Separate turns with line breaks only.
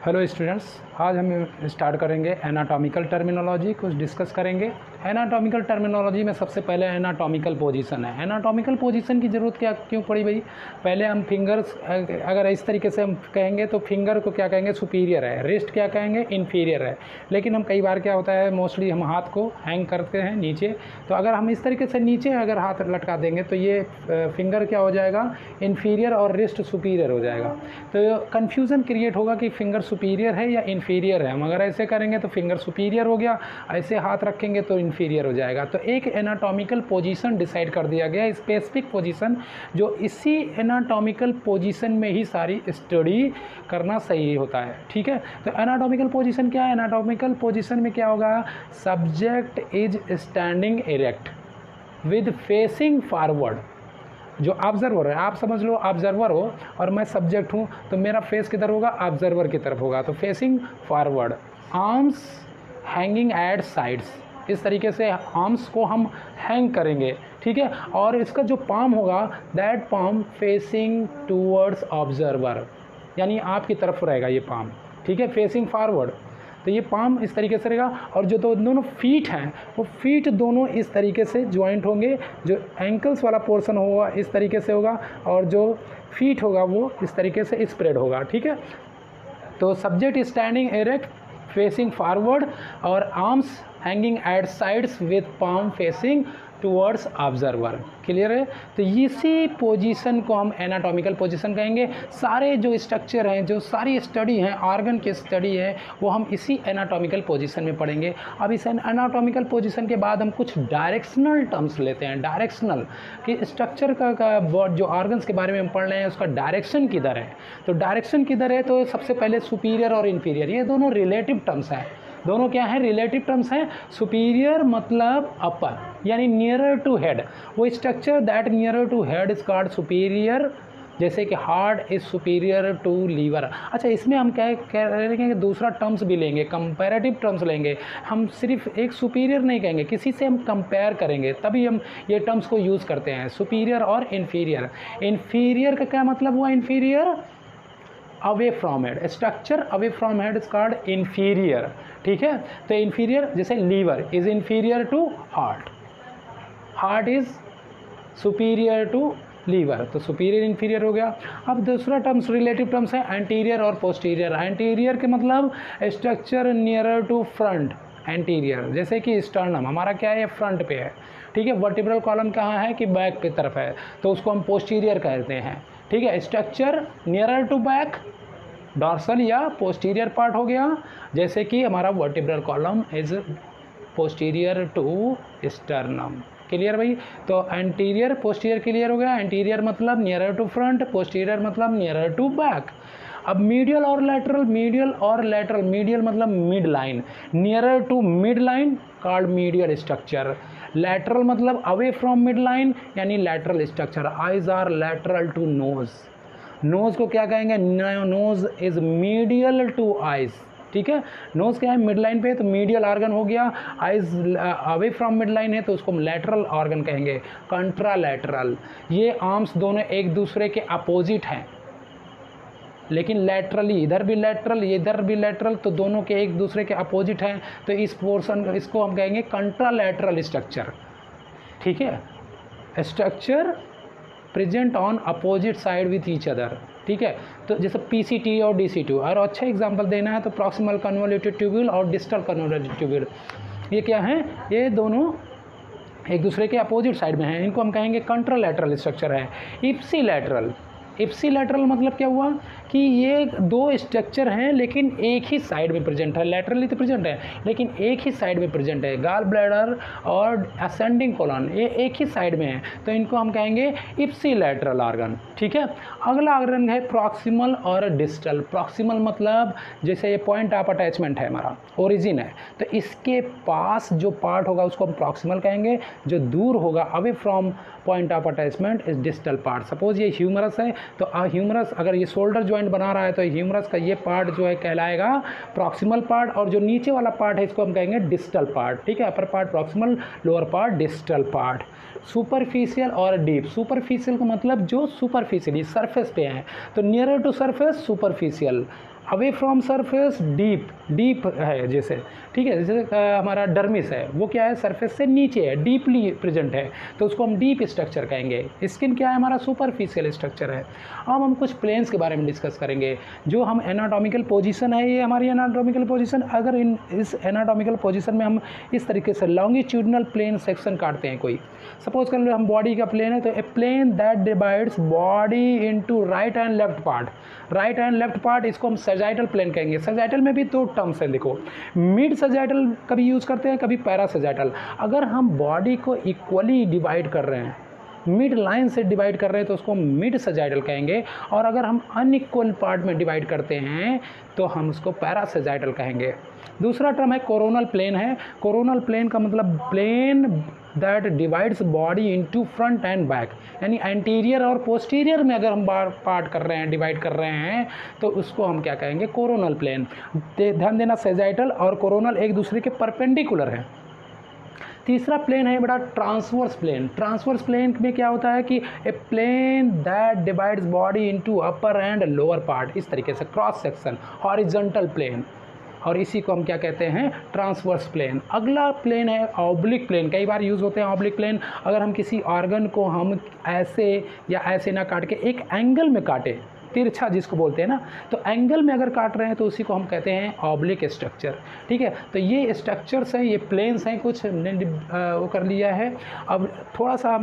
Hello students, आज हम start करेंगे एनाटॉमिकल टर्मिनोलॉजी, कुछ डिस्कस करेंगे। एनाटॉमिकल टर्मिनोलॉजी में सबसे पहले एनाटॉमिकल पोजीशन है। एनाटॉमिकल पोजीशन की ज़रूरत क्यों पड़ी भाई? पहले हम फिंगर्स, अगर इस तरीके से हम कहेंगे तो फिंगर को क्या कहेंगे? सुपीरियर है। रिस्ट क्या कहेंगे? इन्फीरियर है। लेकिन हम कई बार क्या होता है, मोस्टली हम हाथ को हैंग करते हैं नीचे, तो अगर हम इस तरीके से नीचे अगर हाथ लटका देंगे तो ये फिंगर क्या हो जाएगा? इन्फीरियर और रिस्ट सुपीरियर हो जाएगा। तो कन्फ्यूज़न क्रिएट होगा कि फिंगर सुपीरियर है या इन्फीरियर है। हम अगर ऐसे करेंगे तो फिंगर सुपीरियर हो गया, ऐसे हाथ रखेंगे तो इन्फीरियर हो जाएगा। तो एक एनाटॉमिकल पोजीशन डिसाइड कर दिया गया, स्पेसिफिक पोजीशन, जो इसी एनाटॉमिकल पोजीशन में ही सारी स्टडी करना सही होता है। ठीक है, तो एनाटॉमिकल पोजीशन क्या है? एनाटॉमिकल पोजीशन में क्या होगा? Subject is standing erect with facing forward. जो ऑब्जर्वर है, आप समझ लो ऑब्जर्वर हो और मैं सब्जेक्ट हूँ, तो मेरा फेस किधर होगा? ऑब्जर्वर की तरफ होगा, तो facing forward. Arms hanging at sides, इस तरीके से आर्म्स को हम हैंग करेंगे। ठीक है, और इसका जो पाम होगा, that palm facing towards observer, यानी आपकी तरफ रहेगा ये पाम। ठीक है, फेसिंग फॉरवर्ड, तो ये पाम इस तरीके से रहेगा। और जो दोनों फीट हैं, वो फीट दोनों इस तरीके से ज्वाइंट होंगे। जो एंकल्स वाला पोर्शन होगा इस तरीके से होगा, और जो फीट होगा वो इस तरीके से स्प्रेड होगा। ठीक है, तो subject standing erect facing forward और arms hanging at sides with palm facing towards observer. Clear है? तो इसी पोजीशन को हम एनाटॉमिकल पोजीशन कहेंगे। सारे जो स्ट्रक्चर हैं, जो सारी स्टडी हैं, ऑर्गन की स्टडी है, वो हम इसी एनाटॉमिकल पोजीशन में पढ़ेंगे। अब इस एनाटॉमिकल पोजीशन के बाद हम कुछ डायरेक्शनल टर्म्स लेते हैं। डायरेक्शनल कि स्ट्रक्चर का जो ऑर्गन्स के बारे में हम पढ़ रहे हैं उसका डायरेक्शन किधर है। तो डायरेक्शन किधर है? तो सबसे पहले सुपीरियर और इन्फीरियर, ये दोनों रिलेटिव टर्म्स हैं। दोनों क्या हैं? रिलेटिव टर्म्स हैं। सुपीरियर मतलब अपर, यानी नियरर टू हेड। वो structure that nearer to head is called superior, जैसे कि heart is superior to liver. अच्छा, इसमें हम क्या कह रहे हैं कि दूसरा टर्म्स भी लेंगे, कंपैरेटिव टर्म्स लेंगे। हम सिर्फ एक सुपीरियर नहीं कहेंगे, किसी से हम कंपेयर करेंगे, तभी हम ये टर्म्स को यूज़ करते हैं, सुपीरियर और इन्फीरियर। इन्फीरियर का क्या मतलब हुआ? Inferior away from head, structure away from head is called inferior. ठीक है, तो इन्फीरियर जैसे liver is inferior to heart, heart is superior to liver, तो सुपीरियर इन्फीरियर हो गया। अब दूसरा टर्म्स, रिलेटिव टर्म्स है एंटीरियर और पोस्टीरियर। एंटीरियर के मतलब structure nearer to front, anterior, जैसे कि स्टर्नम हमारा क्या है? फ्रंट पे है। ठीक है, वर्टिब्रल कॉलम कहाँ है? कि बैक की तरफ है, तो उसको हम पोस्टीरियर कहते हैं। ठीक है, structure nearer to back, dorsal या पोस्टीरियर पार्ट हो गया, जैसे कि हमारा vertebral column is posterior to sternum. Clear भाई? तो एंटीरियर पोस्टीरियर क्लियर हो गया। एंटीरियर मतलब नियरर टू फ्रंट, पोस्टीरियर मतलब नियरर टू बैक। अब मीडियल और लैटरल, मीडियल और लैटरल, मीडियल मतलब mid line, nearer to mid line called medial structure. Lateral मतलब अवे फ्रॉम मिड लाइन, यानी lateral structure. Eyes are lateral to nose, nose को क्या कहेंगे? Nose is medial to eyes. ठीक है, knows क्या है? मिड लाइन पे है, तो मीडियल ऑर्गन हो गया। Eyes away from mid line है, तो उसको हम लैटरल ऑर्गन कहेंगे। कंट्रालैटरल, ये आर्म्स दोनों एक दूसरे के अपोजिट हैं, लेकिन लैटरली, इधर भी लैटरल इधर भी लैटरल, तो दोनों के एक दूसरे के अपोजिट हैं, तो इस पोर्शन इसको हम कहेंगे कंट्रालैटरल स्ट्रक्चर। ठीक है, structure present on opposite side with each other. ठीक है, तो जैसे PCT और DCT, और अच्छा एग्जांपल देना है तो प्रॉक्सिमल कन्वोल्यूटेड ट्यूब्यूल और डिस्टल कन्वोल्यूटेड ट्यूब्यूल, ये क्या हैं? ये दोनों एक दूसरे के अपोजिट साइड में हैं, इनको हम कहेंगे कंट्रालैटरल स्ट्रक्चर है। इप्सिलैटरल, इप्सिलैटरल मतलब क्या हुआ? कि ये दो स्ट्रक्चर हैं लेकिन एक ही साइड में प्रेजेंट है। लैटरली तो प्रेजेंट है लेकिन एक ही साइड में प्रेजेंट है। गॉल ब्लैडर और असेंडिंग कोलन ये एक ही साइड में है, तो इनको हम कहेंगे इप्सिलैटरल ऑर्गन। ठीक है, अगला ऑर्गन है प्रॉक्सिमल और डिस्टल। प्रॉक्सिमल मतलब जैसे ये पॉइंट ऑफ अटैचमेंट है, हमारा ओरिजिन है, तो इसके पास जो पार्ट होगा उसको हम प्रॉक्सिमल कहेंगे। जो दूर होगा away from point of attachment is distal part. Suppose ये ह्यूमरस है, तो ह्यूमरस अगर ये शोल्डर जॉइंट बना रहा है तो ह्यूमरस का ये पार्ट जो है कहलाएगा प्रॉक्सिमल पार्ट, और जो नीचे वाला पार्ट है इसको हम कहेंगे डिस्टल पार्ट। ठीक है, upper part proximal, lower part distal part. Superficial और डीप, सुपरफिशियल का मतलब जो सुपरफिशियली सरफेस पे है, तो nearer to surface superficial, away from surface deep, deep है जैसे, ठीक है, जैसे हमारा डर्मिस है वो क्या है, सरफेस से नीचे है, डीपली प्रेजेंट है, तो उसको हम डीप स्ट्रक्चर कहेंगे। स्किन क्या है, हमारा सुपरफिशियल स्ट्रक्चर है। अब हम कुछ प्लेन्स के बारे में डिस्कस करेंगे। जो हम एनाटॉमिकल पोजीशन है, ये हमारी एनाटॉमिकल पोजीशन, अगर इस एनाटॉमिकल पोजीशन में हम इस तरीके से लॉन्गिट्यूडनल प्लेन सेक्शन काटते हैं, कोई सपोज कर लो हम बॉडी का प्लेन है, तो a plane that divides body into right and left part, right and left part, इसको हम सजाइटल प्लेन कहेंगे। सजाइटल में भी दो टर्म्स हैं, देखो, मिड सजाइटल कभी यूज़ करते हैं, कभी पैरा सजाइटल। अगर हम बॉडी को इक्वली डिवाइड कर रहे हैं, मिड लाइन से डिवाइड कर रहे हैं, तो उसको मिड सजाइटल कहेंगे, और अगर हम अनइक्वल पार्ट में डिवाइड करते हैं तो हम उसको पैरा सजाइटल कहेंगे। दूसरा टर्म है कोरोनल प्लेन है। कोरोनल प्लेन का मतलब plane that divides body into front and back, यानी एंटीरियर और पोस्टीरियर में अगर हम पार्ट कर रहे हैं, डिवाइड कर रहे हैं, तो उसको हम क्या कहेंगे, कोरोनल प्लेन। ध्यान देना, सजाइटल और कोरोनल एक दूसरे के परपेंडिकुलर हैं। तीसरा प्लेन है बड़ा ट्रांसवर्स प्लेन। ट्रांसवर्स प्लेन में क्या होता है कि a plane that divides body into upper and lower part, इस तरीके से क्रॉस सेक्शन, हॉरिजॉन्टल प्लेन, और इसी को हम क्या कहते हैं, ट्रांसवर्स प्लेन। अगला प्लेन है ऑब्लिक प्लेन। कई बार यूज़ होते हैं ऑब्लिक प्लेन, अगर हम किसी ऑर्गन को हम ऐसे या ऐसे ना काट के एक एंगल में काटे, तिरछा जिसको बोलते हैं ना, तो एंगल में अगर काट रहे हैं तो उसी को हम कहते हैं ऑब्लिक स्ट्रक्चर। ठीक है, तो ये स्ट्रक्चर्स हैं, ये प्लेन्स हैं, कुछ वो कर लिया है। अब थोड़ा सा